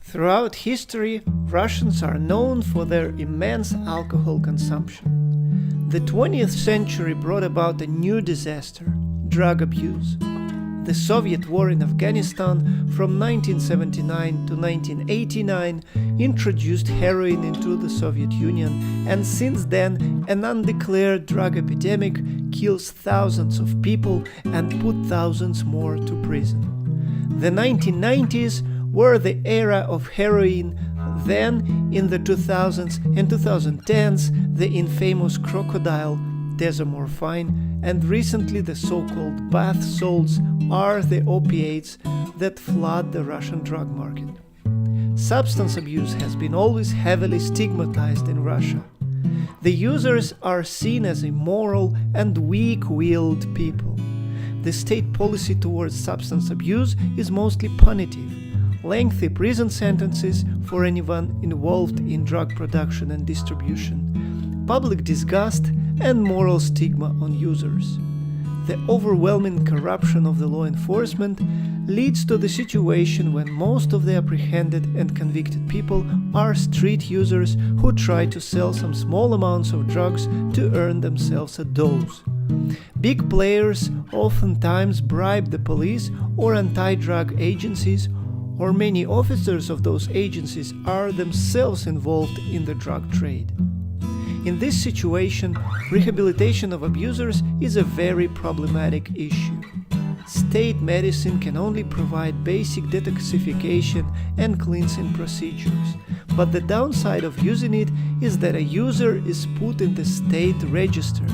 Throughout history, Russians are known for their immense alcohol consumption. The 20th century brought about a new disaster: drug abuse. The Soviet war in Afghanistan from 1979 to 1989 introduced heroin into the Soviet Union, and since then an undeclared drug epidemic kills thousands of people and put thousands more to prison. The 1990s were the era of heroin. Then, in the 2000s and 2010s, the infamous crocodile, desamorphine, and recently the so-called bath salts are the opiates that flood the Russian drug market. Substance abuse has been always heavily stigmatized in Russia. The users are seen as immoral and weak-willed people. The state policy towards substance abuse is mostly punitive. Lengthy prison sentences for anyone involved in drug production and distribution, public disgust, and moral stigma on users. The overwhelming corruption of the law enforcement leads to the situation when most of the apprehended and convicted people are street users who try to sell some small amounts of drugs to earn themselves a dose. Big players oftentimes bribe the police or anti-drug agencies, or many officers of those agencies are themselves involved in the drug trade. In this situation, rehabilitation of abusers is a very problematic issue. State medicine can only provide basic detoxification and cleansing procedures, but the downside of using it is that a user is put in the state register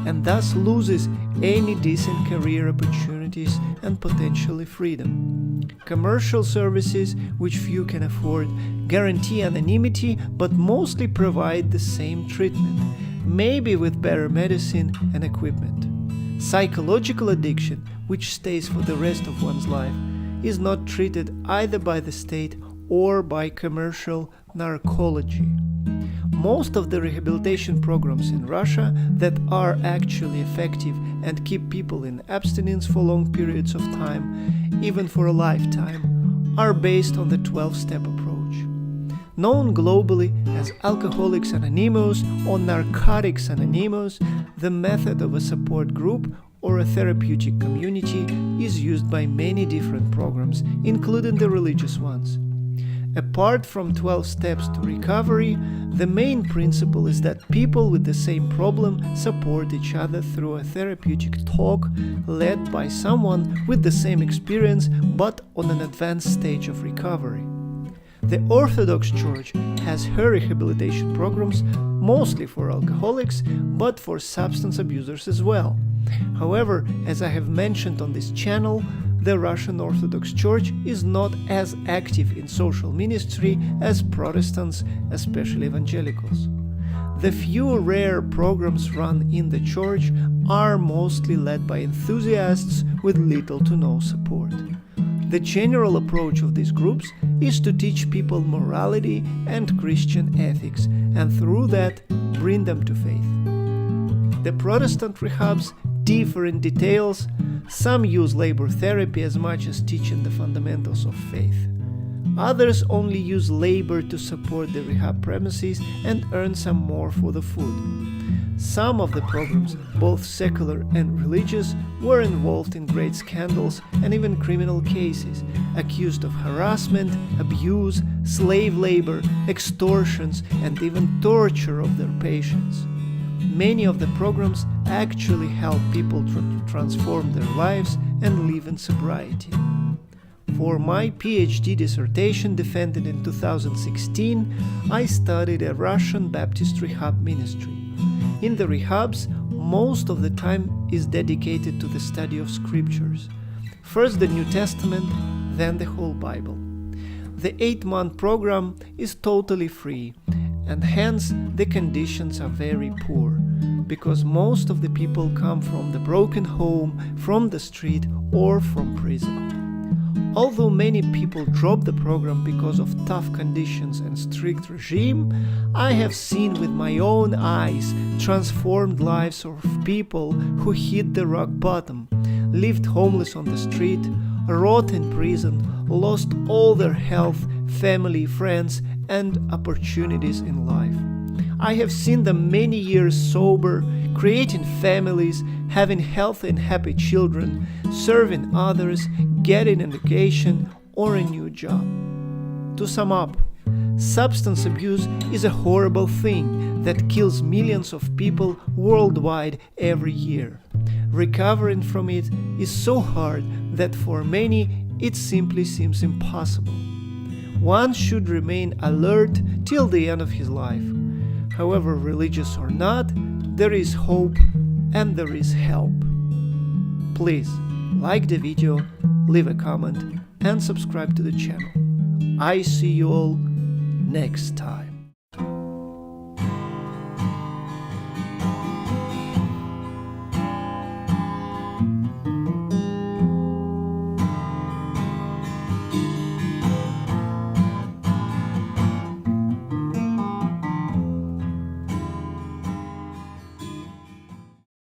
and thus loses any decent career opportunities and potentially freedom. Commercial services, which few can afford, guarantee anonymity but mostly provide the same treatment, maybe with better medicine and equipment. Psychological addiction, which stays for the rest of one's life, is not treated either by the state or by commercial narcology. Most of the rehabilitation programs in Russia that are actually effective and keep people in abstinence for long periods of time, even for a lifetime, are based on the 12-step approach. Known globally as Alcoholics Anonymous or Narcotics Anonymous, the method of a support group or a therapeutic community is used by many different programs, including the religious ones. Apart from 12 steps to recovery, the main principle is that people with the same problem support each other through a therapeutic talk led by someone with the same experience but on an advanced stage of recovery. The Orthodox Church has her rehabilitation programs mostly for alcoholics, but for substance abusers as well. However, as I have mentioned on this channel, the Russian Orthodox Church is not as active in social ministry as Protestants, especially evangelicals. The few rare programs run in the church are mostly led by enthusiasts with little to no support. The general approach of these groups is to teach people morality and Christian ethics, and through that bring them to faith. The Protestant rehabs differ in details. Some use labor therapy as much as teaching the fundamentals of faith. Others only use labor to support the rehab premises and earn some more for the food. Some of the programs, both secular and religious, were involved in great scandals and even criminal cases, accused of harassment, abuse, slave labor, extortions, and even torture of their patients. Many of the programs actually help people transform their lives and live in sobriety. For my PhD dissertation defended in 2016, I studied a Russian Baptist rehab ministry. In the rehabs, most of the time is dedicated to the study of scriptures. First the New Testament, then the whole Bible. The 8-month program is totally free, and hence the conditions are very poor, because most of the people come from the broken home, from the street, or from prison. Although many people drop the program because of tough conditions and strict regime, I have seen with my own eyes transformed lives of people who hit the rock bottom, lived homeless on the street, rot in prison, lost all their health, family, friends, and opportunities in life. I have seen them many years sober, creating families, having healthy and happy children, serving others, getting an education or a new job. To sum up, substance abuse is a horrible thing that kills millions of people worldwide every year. Recovering from it is so hard that for many it simply seems impossible. One should remain alert till the end of his life. However religious or not, there is hope and there is help. Please like the video, leave a comment and subscribe to the channel. I see you all next time.